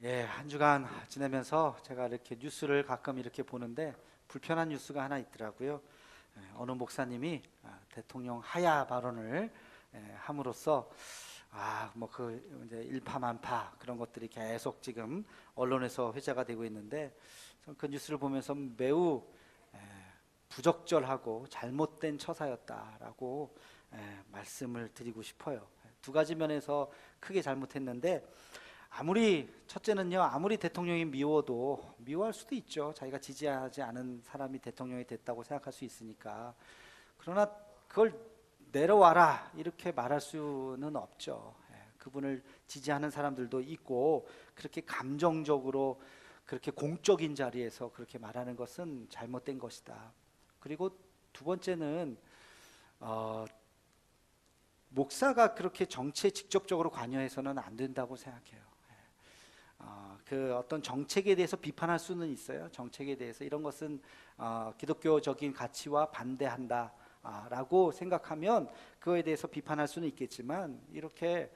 예, 한 주간 지내면서 제가 이렇게 뉴스를 가끔 이렇게 보는데 불편한 뉴스가 하나 있더라고요. 어느 목사님이 대통령 하야 발언을 함으로써 뭐 그 이제 일파만파 그런 것들이 계속 지금 언론에서 회자가 되고 있는데, 저는 그 뉴스를 보면서 매우 에, 부적절하고 잘못된 처사였다라고 말씀을 드리고 싶어요. 두 가지 면에서 크게 잘못했는데, 첫째는요, 아무리 대통령이 미워도 미워할 수도 있죠. 자기가 지지하지 않은 사람이 대통령이 됐다고 생각할 수 있으니까. 그러나 그걸 내려와라 이렇게 말할 수는 없죠. 그분을 지지하는 사람들도 있고, 그렇게 감정적으로 그렇게 공적인 자리에서 그렇게 말하는 것은 잘못된 것이다. 그리고 두 번째는 목사가 그렇게 정치에 직접적으로 관여해서는 안 된다고 생각해요. 그 어떤 정책에 대해서 비판할 수는 있어요. 정책에 대해서 이런 것은 기독교적인 가치와 반대한다 라고 생각하면 그거에 대해서 비판할 수는 있겠지만, 이렇게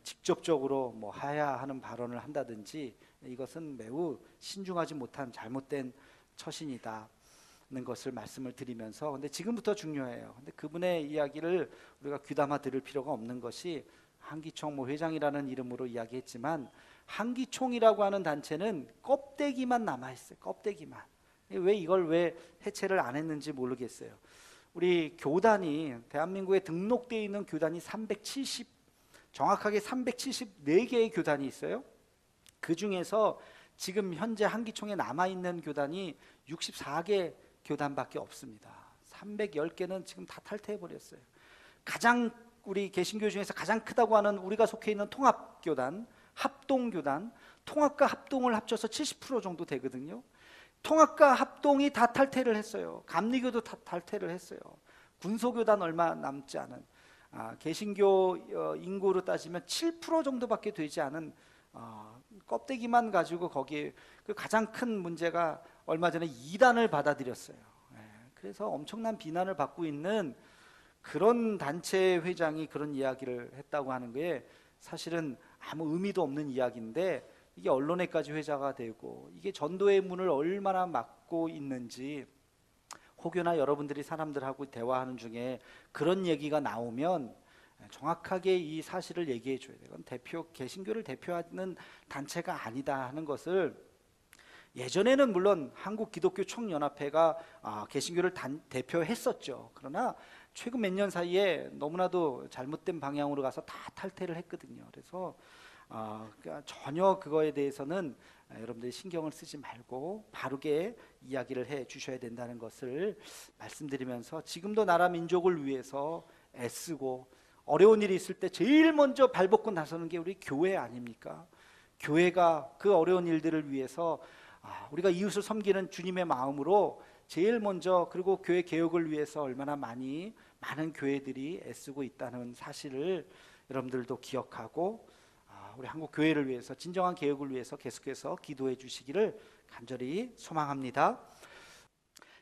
직접적으로 뭐 하야하는 발언을 한다든지, 이것은 매우 신중하지 못한 잘못된 처신이다 는 것을 말씀을 드리면서, 근데 지금부터 중요해요. 근데 그분의 이야기를 우리가 귀담아 들을 필요가 없는 것이, 한기총 회장이라는 이름으로 이야기했지만, 한기총이라고 하는 단체는 껍데기만 남아있어요. 껍데기만. 왜 해체를 안 했는지 모르겠어요. 우리 교단이, 대한민국에 등록되어 있는 교단이 정확하게 374개의 교단이 있어요. 그 중에서 지금 현재 한기총에 남아있는 교단이 64개 교단밖에 없습니다. 310개는 지금 다 탈퇴해버렸어요. 우리 개신교 중에서 가장 크다고 하는, 우리가 속해 있는 통합교단, 합동교단, 통합과 합동을 합쳐서 70% 정도 되거든요. 통합과 합동이 다 탈퇴를 했어요. 감리교도 다 탈퇴를 했어요. 군소교단 얼마 남지 않은, 개신교 인구로 따지면 7% 정도밖에 되지 않은 껍데기만 가지고, 거기에 그 가장 큰 문제가 얼마 전에 이단을 받아들였어요. 그래서 엄청난 비난을 받고 있는 그런 단체 회장이 그런 이야기를 했다고 하는 게 사실은 아무 의미도 없는 이야기인데, 이게 언론에까지 회자가 되고, 이게 전도의 문을 얼마나 막고 있는지, 혹여나 여러분들이 사람들하고 대화하는 중에 그런 얘기가 나오면 정확하게 이 사실을 얘기해 줘야 돼요. 이건 개신교를 대표하는 단체가 아니다 하는 것을, 예전에는 물론 한국기독교총연합회가 개신교를 대표했었죠. 그러나 최근 몇 년 사이에 너무나도 잘못된 방향으로 가서 다 탈퇴를 했거든요. 그래서 그러니까 전혀 그거에 대해서는 여러분들이 신경을 쓰지 말고 바르게 이야기를 해 주셔야 된다는 것을 말씀드리면서, 지금도 나라 민족을 위해서 애쓰고 어려운 일이 있을 때 제일 먼저 발벗고 나서는 게 우리 교회 아닙니까? 교회가 그 어려운 일들을 위해서, 우리가 이웃을 섬기는 주님의 마음으로 제일 먼저, 그리고 교회 개혁을 위해서 얼마나 많은 교회들이 애쓰고 있다는 사실을 여러분들도 기억하고, 우리 한국 교회를 위해서, 진정한 개혁을 위해서 계속해서 기도해 주시기를 간절히 소망합니다.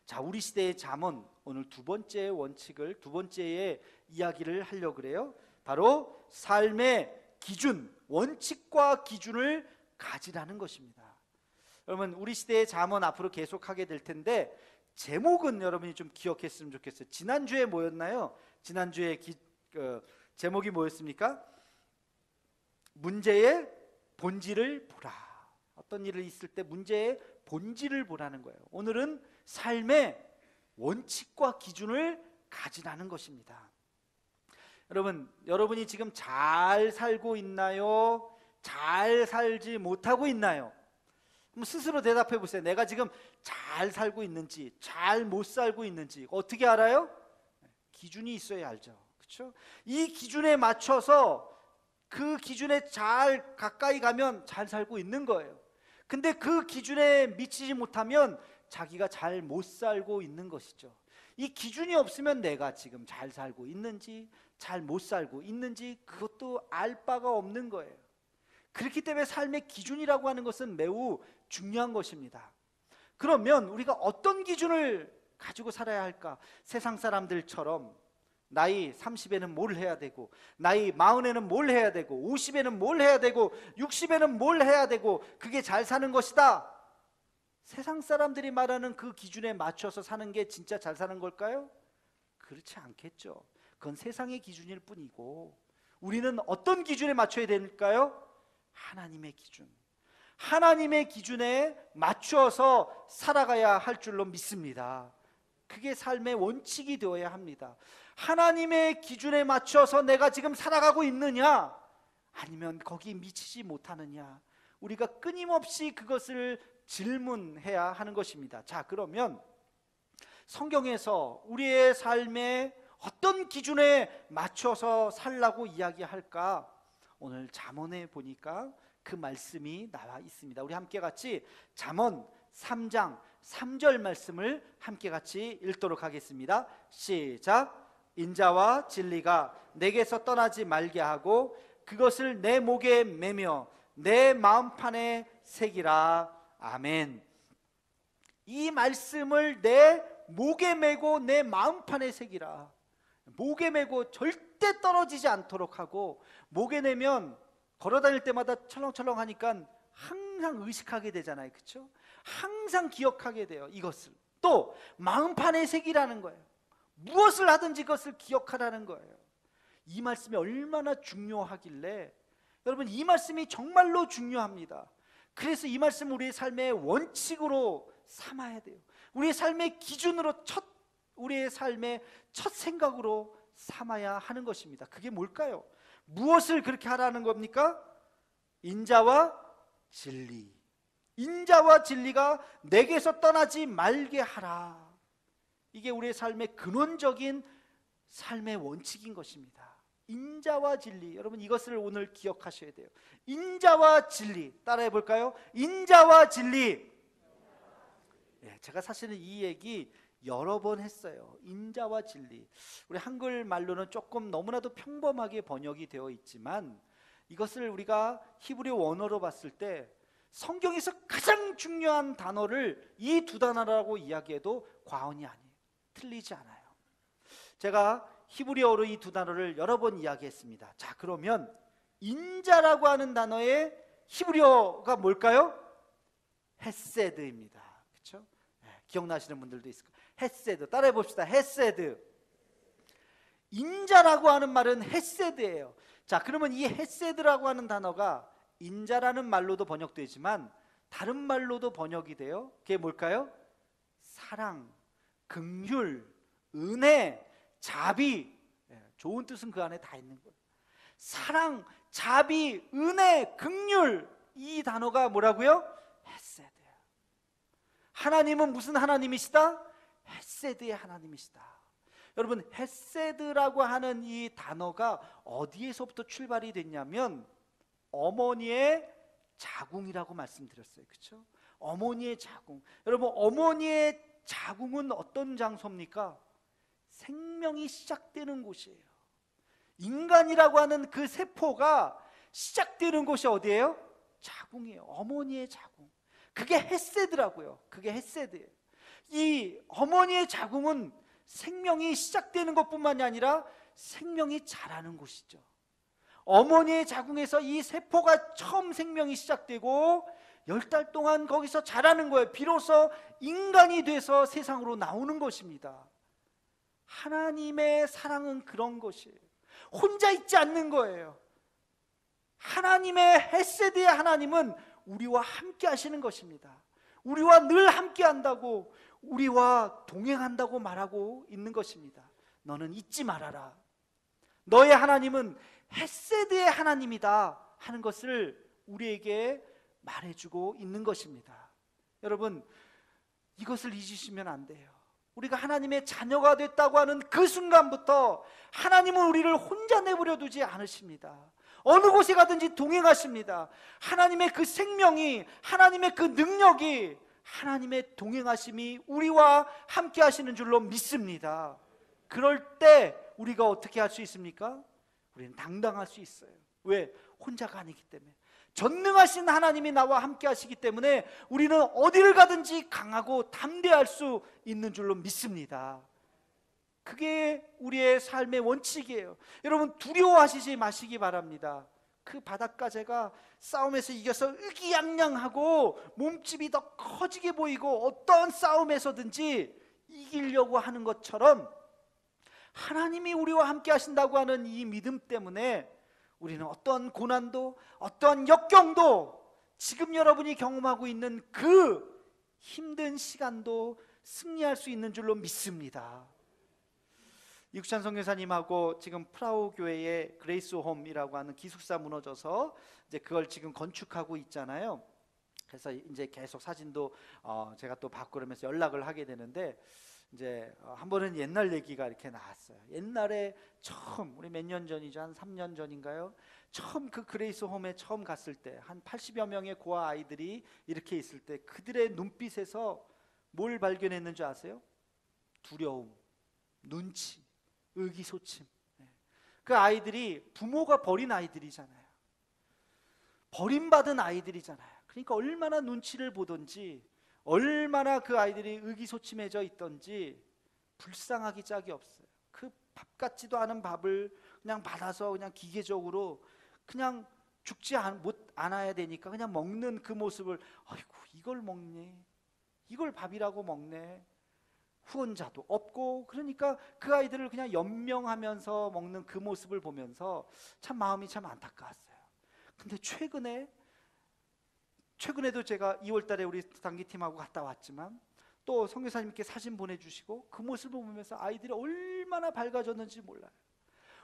자, 우리 시대의 잠언, 오늘 두 번째의 이야기를 하려고 그래요. 바로 삶의 기준, 원칙과 기준을 가지라는 것입니다. 여러분, 우리 시대의 잠언 앞으로 계속하게 될 텐데, 제목은 여러분이 좀 기억했으면 좋겠어요. 지난주에 뭐였나요? 지난주에 제목이 뭐였습니까? 문제의 본질을 보라. 어떤 일이 있을 때 문제의 본질을 보라는 거예요. 오늘은 삶의 원칙과 기준을 가지라는 것입니다. 여러분이 지금 잘 살고 있나요? 잘 살지 못하고 있나요? 스스로 대답해 보세요. 내가 지금 잘 살고 있는지, 잘 못 살고 있는지 어떻게 알아요? 기준이 있어야 알죠. 그렇죠? 이 기준에 맞춰서, 그 기준에 잘 가까이 가면 잘 살고 있는 거예요. 근데 그 기준에 미치지 못하면 자기가 잘 못 살고 있는 것이죠. 이 기준이 없으면 내가 지금 잘 살고 있는지 잘 못 살고 있는지 그것도 알 바가 없는 거예요. 그렇기 때문에 삶의 기준이라고 하는 것은 매우 중요한 것입니다. 그러면 우리가 어떤 기준을 가지고 살아야 할까? 세상 사람들처럼 나이 30에는 뭘 해야 되고, 나이 40에는 뭘 해야 되고, 50에는 뭘 해야 되고, 60에는 뭘 해야 되고, 그게 잘 사는 것이다. 세상 사람들이 말하는 그 기준에 맞춰서 사는 게 진짜 잘 사는 걸까요? 그렇지 않겠죠. 그건 세상의 기준일 뿐이고, 우리는 어떤 기준에 맞춰야 될까요? 하나님의 기준. 하나님의 기준에 맞추어서 살아가야 할 줄로 믿습니다. 그게 삶의 원칙이 되어야 합니다. 하나님의 기준에 맞춰서 내가 지금 살아가고 있느냐, 아니면 거기 미치지 못하느냐, 우리가 끊임없이 그것을 질문해야 하는 것입니다. 자, 그러면 성경에서 우리의 삶에 어떤 기준에 맞춰서 살라고 이야기할까? 오늘 잠언에 보니까 그 말씀이 나와 있습니다. 우리 함께 같이 잠언 3장 3절 말씀을 함께 같이 읽도록 하겠습니다. 시작. 인자와 진리가 내게서 떠나지 말게 하고 그것을 내 목에 매며 내 마음판에 새기라. 아멘. 이 말씀을 내 목에 메고 내 마음판에 새기라. 목에 메고 절대 떨어지지 않도록 하고, 목에 내면 걸어다닐 때마다 철렁철렁 하니까 항상 의식하게 되잖아요. 그렇죠? 항상 기억하게 돼요. 이것을 또 마음판에 새기라는 거예요. 무엇을 하든지 그것을 기억하라는 거예요. 이 말씀이 얼마나 중요하길래, 여러분, 이 말씀이 정말로 중요합니다. 그래서 이 말씀 우리의 삶의 원칙으로 삼아야 돼요. 우리의 삶의 기준으로, 우리의 삶의 첫 생각으로 삼아야 하는 것입니다. 그게 뭘까요? 무엇을 그렇게 하라는 겁니까? 인자와 진리. 인자와 진리가 내게서 떠나지 말게 하라. 이게 우리의 삶의 근원적인 삶의 원칙인 것입니다. 인자와 진리. 여러분, 이것을 오늘 기억하셔야 돼요. 인자와 진리. 따라해 볼까요? 인자와 진리. 제가 사실은 이 얘기 여러 번 했어요. 인자와 진리. 우리 한글말로는 조금 너무나도 평범하게 번역이 되어 있지만, 이것을 우리가 히브리 원어로 봤을 때 성경에서 가장 중요한 단어를 이 두 단어라고 이야기해도 과언이 아니에요. 틀리지 않아요. 제가 히브리어로 이 두 단어를 여러 번 이야기했습니다. 자, 그러면 인자라고 하는 단어의 히브리어가 뭘까요? 헤세드입니다. 그렇죠? 기억나시는 분들도 있을 거예요. 헤세드. 따라해 봅시다. 헤세드. 인자라고 하는 말은 헤세드예요. 자, 그러면 이 헤세드라고 하는 단어가 인자라는 말로도 번역되지만 다른 말로도 번역이 돼요. 그게 뭘까요? 사랑, 긍휼, 은혜, 자비. 좋은 뜻은 그 안에 다 있는 거예요. 사랑, 자비, 은혜, 긍휼. 이 단어가 뭐라고요? 헤세드. 하나님은 무슨 하나님이시다? 헤세드의 하나님이시다. 여러분, 헤세드라고 하는 이 단어가 어디에서부터 출발이 됐냐면 어머니의 자궁이라고 말씀드렸어요. 그렇죠? 어머니의 자궁. 여러분, 어머니의 자궁은 어떤 장소입니까? 생명이 시작되는 곳이에요. 인간이라고 하는 그 세포가 시작되는 곳이 어디예요? 자궁이에요. 어머니의 자궁. 그게 헤세드라고요. 그게 헤세드예요. 이 어머니의 자궁은 생명이 시작되는 것뿐만이 아니라 생명이 자라는 곳이죠. 어머니의 자궁에서 이 세포가 처음 생명이 시작되고 10달 동안 거기서 자라는 거예요. 비로소 인간이 돼서 세상으로 나오는 것입니다. 하나님의 사랑은 그런 것이에요. 혼자 있지 않는 거예요. 하나님의 헤세드의 하나님은 우리와 함께 하시는 것입니다. 우리와 늘 함께 한다고, 우리와 동행한다고 말하고 있는 것입니다. 너는 잊지 말아라. 너의 하나님은 헤세드의 하나님이다 하는 것을 우리에게 말해주고 있는 것입니다. 여러분, 이것을 잊으시면 안 돼요. 우리가 하나님의 자녀가 됐다고 하는 그 순간부터 하나님은 우리를 혼자 내버려 두지 않으십니다. 어느 곳에 가든지 동행하십니다. 하나님의 그 생명이, 하나님의 그 능력이, 하나님의 동행하심이 우리와 함께 하시는 줄로 믿습니다. 그럴 때 우리가 어떻게 할 수 있습니까? 우리는 당당할 수 있어요. 왜? 혼자가 아니기 때문에. 전능하신 하나님이 나와 함께 하시기 때문에 우리는 어디를 가든지 강하고 담대할 수 있는 줄로 믿습니다. 그게 우리의 삶의 원칙이에요. 여러분, 두려워하시지 마시기 바랍니다. 그 바닷가재가 싸움에서 이겨서 의기양양하고 몸집이 더 커지게 보이고 어떤 싸움에서든지 이기려고 하는 것처럼 하나님이 우리와 함께 하신다고 하는 이 믿음 때문에 우리는 어떤 고난도, 어떤 역경도, 지금 여러분이 경험하고 있는 그 힘든 시간도 승리할 수 있는 줄로 믿습니다. 이국찬 선교사님하고 지금 프라우 교회의 그레이스 홈이라고 하는 기숙사 무너져서 이제 그걸 지금 건축하고 있잖아요. 그래서 이제 계속 사진도 제가 또 받고 그러면서 연락을 하게 되는데, 이제 한 번은 옛날 얘기가 이렇게 나왔어요. 옛날에 처음, 우리 몇 년 전이죠, 한 3년 전인가요? 처음 그 그레이스 홈에 처음 갔을 때 한 80여 명의 고아 아이들이 이렇게 있을 때 그들의 눈빛에서 뭘 발견했는지 아세요? 두려움, 눈치, 의기소침. 그 아이들이 부모가 버린 아이들이잖아요. 버림받은 아이들이잖아요. 그러니까 얼마나 눈치를 보던지, 얼마나 그 아이들이 의기소침해져 있던지 불쌍하기 짝이 없어요. 그 밥 같지도 않은 밥을 그냥 받아서 그냥 기계적으로 그냥 죽지 않아야 되니까 그냥 먹는 그 모습을, 아이고 이걸 먹네, 이걸 밥이라고 먹네, 후원자도 없고. 그러니까 그 아이들을 그냥 연명하면서 먹는 그 모습을 보면서 참 마음이 참 안타까웠어요. 근데 최근에도 제가 2월 달에 우리 단기팀하고 갔다 왔지만 또 선교사님께 사진 보내주시고 그 모습을 보면서 아이들이 얼마나 밝아졌는지 몰라요.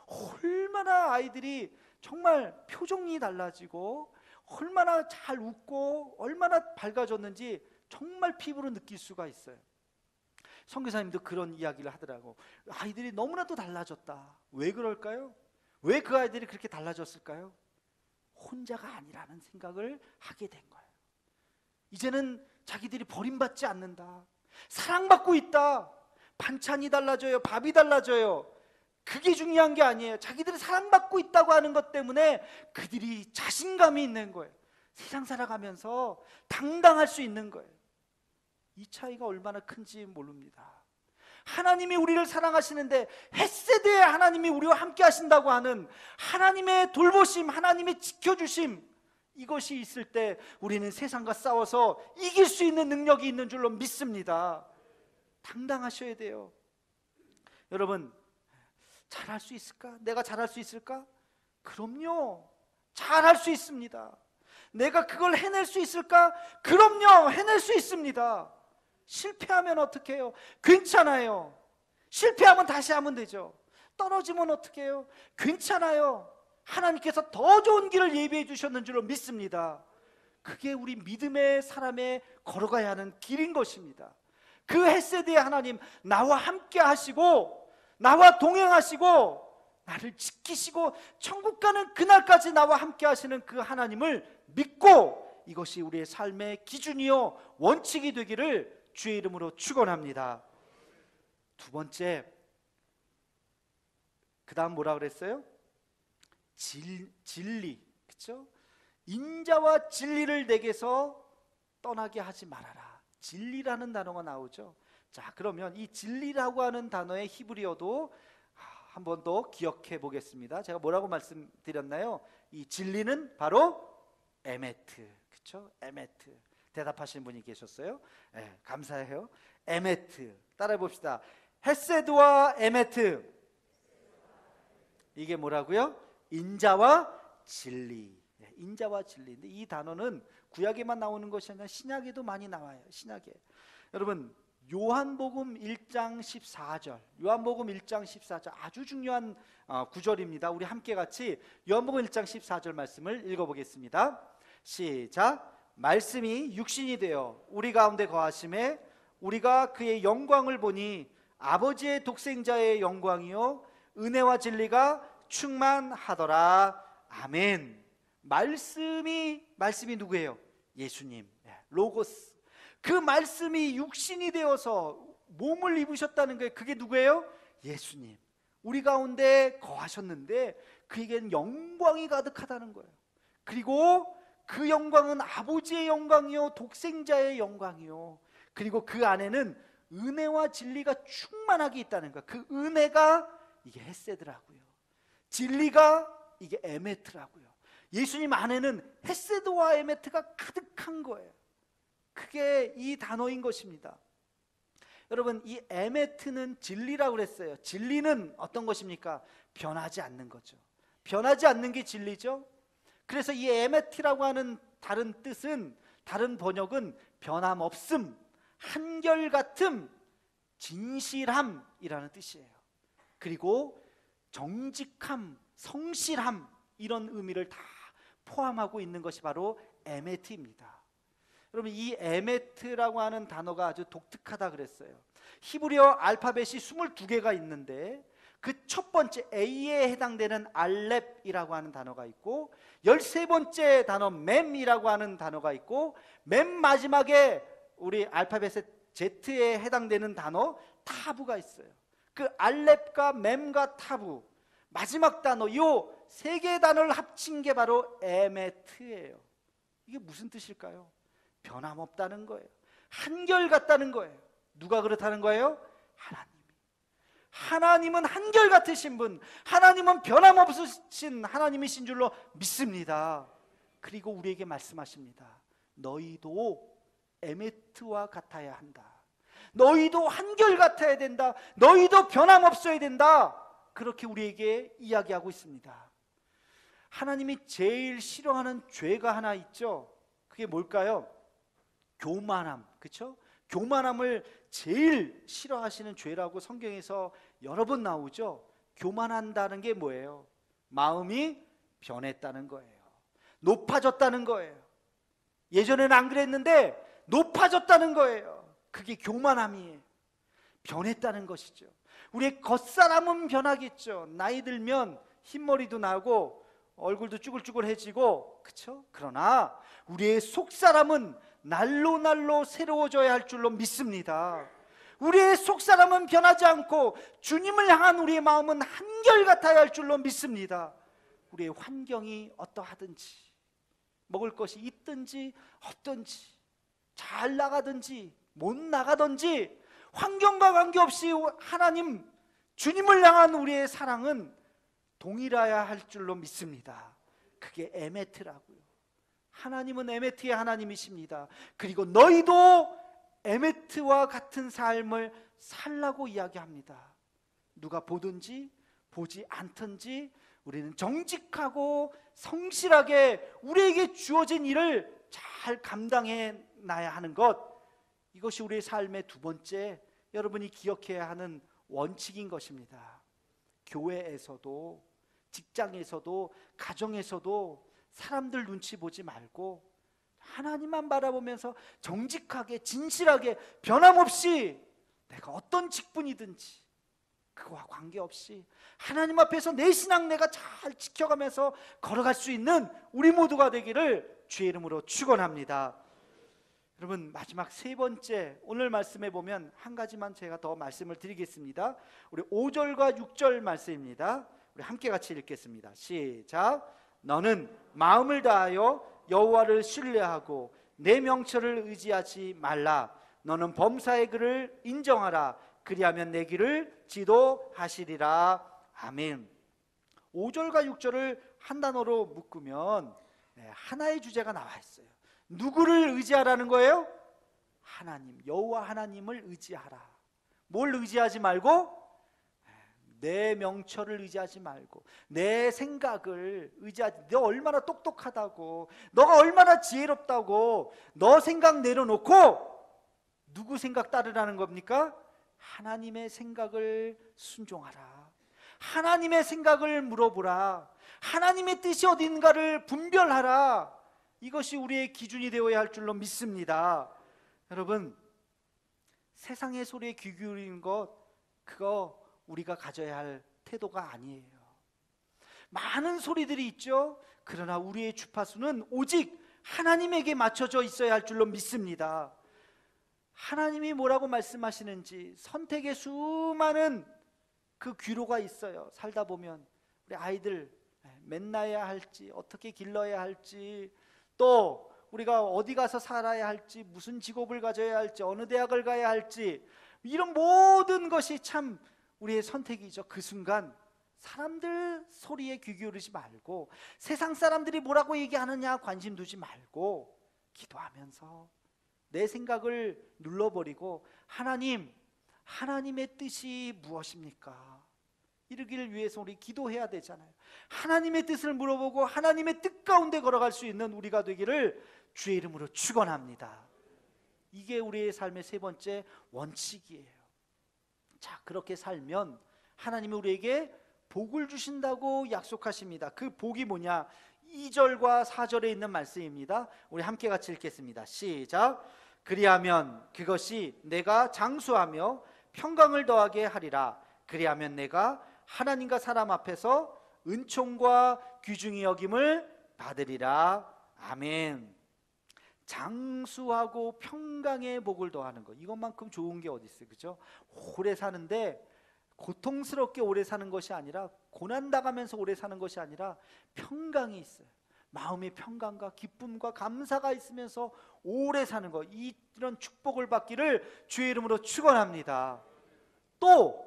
얼마나 아이들이 정말 표정이 달라지고 얼마나 잘 웃고 얼마나 밝아졌는지 정말 피부로 느낄 수가 있어요. 선교사님도 그런 이야기를 하더라고. 아이들이 너무나도 달라졌다. 왜 그럴까요? 왜 그 아이들이 그렇게 달라졌을까요? 혼자가 아니라는 생각을 하게 된 거예요. 이제는 자기들이 버림받지 않는다, 사랑받고 있다. 반찬이 달라져요, 밥이 달라져요. 그게 중요한 게 아니에요. 자기들이 사랑받고 있다고 하는 것 때문에 그들이 자신감이 있는 거예요. 세상 살아가면서 당당할 수 있는 거예요. 이 차이가 얼마나 큰지 모릅니다. 하나님이 우리를 사랑하시는데 헷세대에 하나님이 우리와 함께 하신다고 하는 하나님의 돌보심, 하나님의 지켜주심, 이것이 있을 때 우리는 세상과 싸워서 이길 수 있는 능력이 있는 줄로 믿습니다. 당당하셔야 돼요. 여러분, 잘할 수 있을까? 내가 잘할 수 있을까? 그럼요, 잘할 수 있습니다. 내가 그걸 해낼 수 있을까? 그럼요, 해낼 수 있습니다. 실패하면 어떻게 해요? 괜찮아요. 실패하면 다시 하면 되죠. 떨어지면 어떻게 해요? 괜찮아요. 하나님께서 더 좋은 길을 예비해 주셨는 줄로 믿습니다. 그게 우리 믿음의 사람의 걸어가야 하는 길인 것입니다. 그 헷세대의 하나님, 나와 함께 하시고 나와 동행하시고 나를 지키시고 천국 가는 그날까지 나와 함께 하시는 그 하나님을 믿고 이것이 우리의 삶의 기준이요 원칙이 되기를 주의 이름으로 축원합니다. 두 번째, 그 다음 뭐라 그랬어요? 진리, 그렇죠? 인자와 진리를 내게서 떠나게 하지 말아라. 진리라는 단어가 나오죠. 자, 그러면 이 진리라고 하는 단어의 히브리어도 한 번 더 기억해 보겠습니다. 제가 뭐라고 말씀드렸나요? 이 진리는 바로 에메트, 그렇죠? 에메트. 대답하시는 분이 계셨어요. 네, 감사해요. 에메트, 따라해 봅시다. 헷세드와 에메트, 이게 뭐라고요? 인자와 진리. 네, 인자와 진리인데 이 단어는 구약에만 나오는 것이 아니라 신약에도 많이 나와요. 신약에. 여러분, 요한복음 1장 14절, 요한복음 1장 14절 아주 중요한 구절입니다. 우리 함께 같이 요한복음 1장 14절 말씀을 읽어보겠습니다. 시작. 말씀이 육신이 되어 우리 가운데 거하심에 우리가 그의 영광을 보니 아버지의 독생자의 영광이요 은혜와 진리가 충만하더라. 아멘. 말씀이 누구예요? 예수님, 로고스. 그 말씀이 육신이 되어서 몸을 입으셨다는 거예요. 그게 누구예요? 예수님. 우리 가운데 거하셨는데 그에게는 영광이 가득하다는 거예요. 그리고 그 영광은 아버지의 영광이요 독생자의 영광이요, 그리고 그 안에는 은혜와 진리가 충만하게 있다는 것. 그 은혜가 이게 헤세드라고요. 진리가 이게 에메트라고요. 예수님 안에는 헤세드와 에메트가 가득한 거예요. 그게 이 단어인 것입니다. 여러분, 이 에메트는 진리라고 그랬어요. 진리는 어떤 것입니까? 변하지 않는 거죠. 변하지 않는 게 진리죠. 그래서 이 에메트라고 하는 다른 뜻은, 다른 번역은 변함없음, 한결같음, 진실함이라는 뜻이에요. 그리고 정직함, 성실함, 이런 의미를 다 포함하고 있는 것이 바로 에메트입니다. 여러분, 이 에메트라고 하는 단어가 아주 독특하다 그랬어요. 히브리어 알파벳이 22개가 있는데 그 첫 번째 A에 해당되는 알렙이라고 하는 단어가 있고, 13번째 단어 mem이라고 하는 단어가 있고, 맨 마지막에 우리 알파벳의 Z에 해당되는 단어 타부가 있어요. 그 알렙과 mem과 타부, 마지막 단어, 요 세 개의 단어를 합친 게 바로 에메트예요. 이게 무슨 뜻일까요? 변함없다는 거예요. 한결같다는 거예요. 누가 그렇다는 거예요? 하나님이. 하나님은 한결같으신 분, 하나님은 변함없으신 하나님이신 줄로 믿습니다. 그리고 우리에게 말씀하십니다. 너희도 에메트와 같아야 한다. 너희도 한결같아야 된다. 너희도 변함없어야 된다. 그렇게 우리에게 이야기하고 있습니다. 하나님이 제일 싫어하는 죄가 하나 있죠. 그게 뭘까요? 교만함. 그렇죠? 교만함을 제일 싫어하시는 죄라고 성경에서 여러 번 나오죠. 교만한다는 게 뭐예요? 마음이 변했다는 거예요. 높아졌다는 거예요. 예전에는 안 그랬는데 높아졌다는 거예요. 그게 교만함이에요. 변했다는 것이죠. 우리의 겉사람은 변하겠죠. 나이 들면 흰머리도 나고 얼굴도 쭈글쭈글해지고, 그렇죠? 그러나 우리의 속사람은 날로 날로 새로워져야 할 줄로 믿습니다. 우리의 속사람은 변하지 않고 주님을 향한 우리의 마음은 한결같아야 할 줄로 믿습니다. 우리의 환경이 어떠하든지, 먹을 것이 있든지 없든지, 잘 나가든지 못 나가든지, 환경과 관계없이 하나님, 주님을 향한 우리의 사랑은 동일해야 할 줄로 믿습니다. 그게 에메트라고요. 하나님은 에메트의 하나님이십니다. 그리고 너희도 에메트와 같은 삶을 살라고 이야기합니다. 누가 보든지 보지 않든지 우리는 정직하고 성실하게 우리에게 주어진 일을 잘 감당해 놔야 하는 것, 이것이 우리의 삶의 두 번째, 여러분이 기억해야 하는 원칙인 것입니다. 교회에서도, 직장에서도, 가정에서도 사람들 눈치 보지 말고 하나님만 바라보면서 정직하게, 진실하게, 변함없이 내가 어떤 직분이든지 그거와 관계없이 하나님 앞에서 내 신앙 내가 잘 지켜가면서 걸어갈 수 있는 우리 모두가 되기를 주의 이름으로 축원합니다. 여러분, 마지막 세 번째, 오늘 말씀에 보면 한 가지만 제가 더 말씀을 드리겠습니다. 우리 5절과 6절 말씀입니다. 우리 함께 같이 읽겠습니다. 시작. 너는 마음을 다하여 여호와를 신뢰하고 내 명철을 의지하지 말라. 너는 범사의 글을 인정하라. 그리하면 내 길을 지도하시리라. 아멘. 5절과 6절을 한 단어로 묶으면 하나의 주제가 나와 있어요. 누구를 의지하라는 거예요? 하나님, 여호와 하나님을 의지하라. 뭘 의지하지 말고? 내 명철을 의지하지 말고, 내 생각을 의지하지. 너 얼마나 똑똑하다고, 너가 얼마나 지혜롭다고 너 생각 내려놓고 누구 생각 따르라는 겁니까? 하나님의 생각을 순종하라. 하나님의 생각을 물어보라. 하나님의 뜻이 어딘가를 분별하라. 이것이 우리의 기준이 되어야 할 줄로 믿습니다. 여러분, 세상의 소리에 귀 기울이는 것, 그거 우리가 가져야 할 태도가 아니에요. 많은 소리들이 있죠. 그러나 우리의 주파수는 오직 하나님에게 맞춰져 있어야 할 줄로 믿습니다. 하나님이 뭐라고 말씀하시는지, 선택의 수많은 그 귀로가 있어요. 살다 보면 우리 아이들 맨나야 할지, 어떻게 길러야 할지, 또 우리가 어디 가서 살아야 할지, 무슨 직업을 가져야 할지, 어느 대학을 가야 할지, 이런 모든 것이 참 우리의 선택이죠. 그 순간 사람들 소리에 귀 기울이지 말고, 세상 사람들이 뭐라고 얘기하느냐 관심 두지 말고, 기도하면서 내 생각을 눌러버리고, 하나님의 뜻이 무엇입니까? 이르기를 위해서 우리 기도해야 되잖아요. 하나님의 뜻을 물어보고 하나님의 뜻 가운데 걸어갈 수 있는 우리가 되기를 주의 이름으로 축원합니다. 이게 우리의 삶의 세 번째 원칙이에요. 자, 그렇게 살면 하나님이 우리에게 복을 주신다고 약속하십니다. 그 복이 뭐냐? 2절과 4절에 있는 말씀입니다. 우리 함께 같이 읽겠습니다. 시작. 그리하면 그것이 내가 장수하며 평강을 더하게 하리라. 그리하면 내가 하나님과 사람 앞에서 은총과 귀중히 여김을 받으리라. 아멘. 장수하고 평강의 복을 더하는 것, 이것만큼 좋은 게 어디 있어요? 그죠? 오래 사는데 고통스럽게 오래 사는 것이 아니라, 고난당하면서 오래 사는 것이 아니라 평강이 있어요. 마음의 평강과 기쁨과 감사가 있으면서 오래 사는 것, 이런 축복을 받기를 주의 이름으로 축원합니다. 또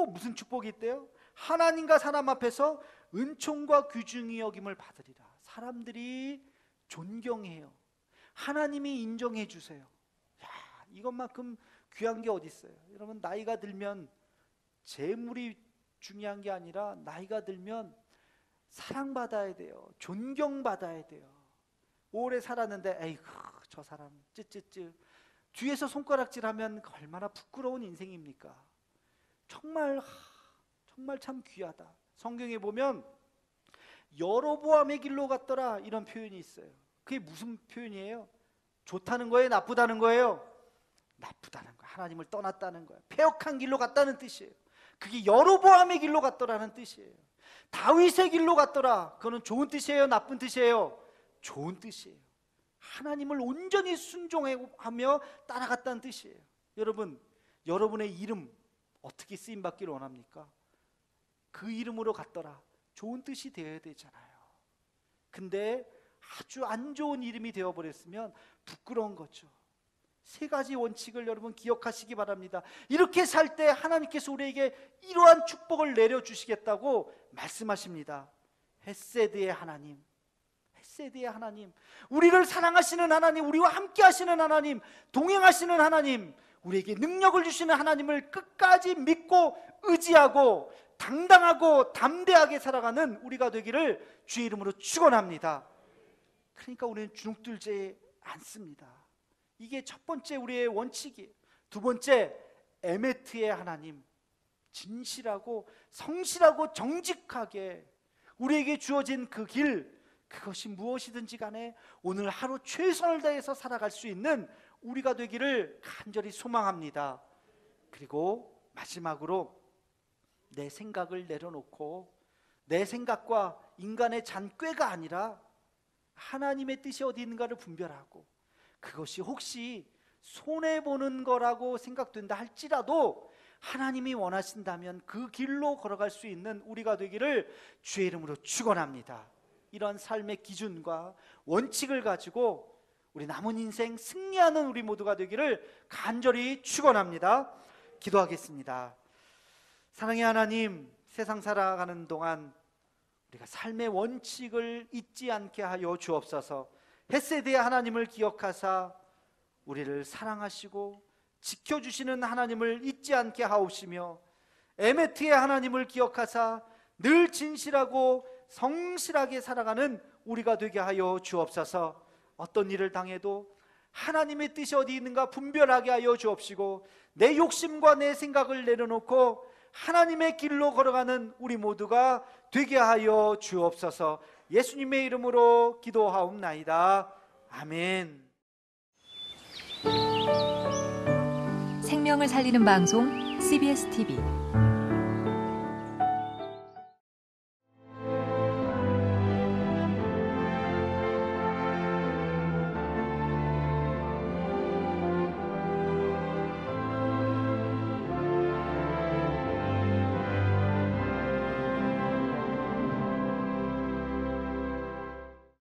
무슨 축복이 있대요? 하나님과 사람 앞에서 은총과 귀중히 여김을 받으리라. 사람들이 존경해요. 하나님이 인정해 주세요. 야, 이것만큼 귀한 게 어디 있어요? 여러분, 나이가 들면 재물이 중요한 게 아니라 나이가 들면 사랑받아야 돼요. 존경받아야 돼요. 오래 살았는데 에이구 저 사람 쯔쯔쯔 뒤에서 손가락질하면 얼마나 부끄러운 인생입니까? 정말 참 귀하다. 성경에 보면 여로보암의 길로 갔더라, 이런 표현이 있어요. 그게 무슨 표현이에요? 좋다는 거예요? 나쁘다는 거예요? 나쁘다는 거예요. 하나님을 떠났다는 거예요. 패역한 길로 갔다는 뜻이에요. 그게 여로보암의 길로 갔더라는 뜻이에요. 다윗의 길로 갔더라, 그거는 좋은 뜻이에요? 나쁜 뜻이에요? 좋은 뜻이에요. 하나님을 온전히 순종하며 따라갔다는 뜻이에요. 여러분, 여러분의 이름 어떻게 쓰임받기를 원합니까? 그 이름으로 갔더라, 좋은 뜻이 되어야 되잖아요. 근데 아주 안 좋은 이름이 되어버렸으면 부끄러운 거죠. 세 가지 원칙을 여러분 기억하시기 바랍니다. 이렇게 살 때 하나님께서 우리에게 이러한 축복을 내려주시겠다고 말씀하십니다. 헷세드의 하나님, 헷세드의 하나님, 우리를 사랑하시는 하나님, 우리와 함께 하시는 하나님, 동행하시는 하나님, 우리에게 능력을 주시는 하나님을 끝까지 믿고 의지하고 당당하고 담대하게 살아가는 우리가 되기를 주의 이름으로 축원합니다. 그러니까 우리는 주눅들지 않습니다. 이게 첫 번째 우리의 원칙이에요. 두 번째, 에메트의 하나님, 진실하고 성실하고 정직하게 우리에게 주어진 그 길, 그것이 무엇이든지 간에 오늘 하루 최선을 다해서 살아갈 수 있는 우리가 되기를 간절히 소망합니다. 그리고 마지막으로 내 생각을 내려놓고 내 생각과 인간의 잔꾀가 아니라 하나님의 뜻이 어디 있는가를 분별하고, 그것이 혹시 손해보는 거라고 생각된다 할지라도 하나님이 원하신다면 그 길로 걸어갈 수 있는 우리가 되기를 주의 이름으로 축원합니다. 이런 삶의 기준과 원칙을 가지고 우리 남은 인생 승리하는 우리 모두가 되기를 간절히 축원합니다. 기도하겠습니다. 사랑의 하나님, 세상 살아가는 동안 우리가 삶의 원칙을 잊지 않게 하여 주옵소서. 헷세드의 하나님을 기억하사 우리를 사랑하시고 지켜주시는 하나님을 잊지 않게 하옵시며, 에메트의 하나님을 기억하사 늘 진실하고 성실하게 살아가는 우리가 되게 하여 주옵소서. 어떤 일을 당해도 하나님의 뜻이 어디 있는가 분별하게 하여 주옵시고, 내 욕심과 내 생각을 내려놓고 하나님의 길로 걸어가는 우리 모두가 되게 하여 주옵소서. 예수님의 이름으로 기도하옵나이다. 아멘. 생명을 살리는 방송 CBS TV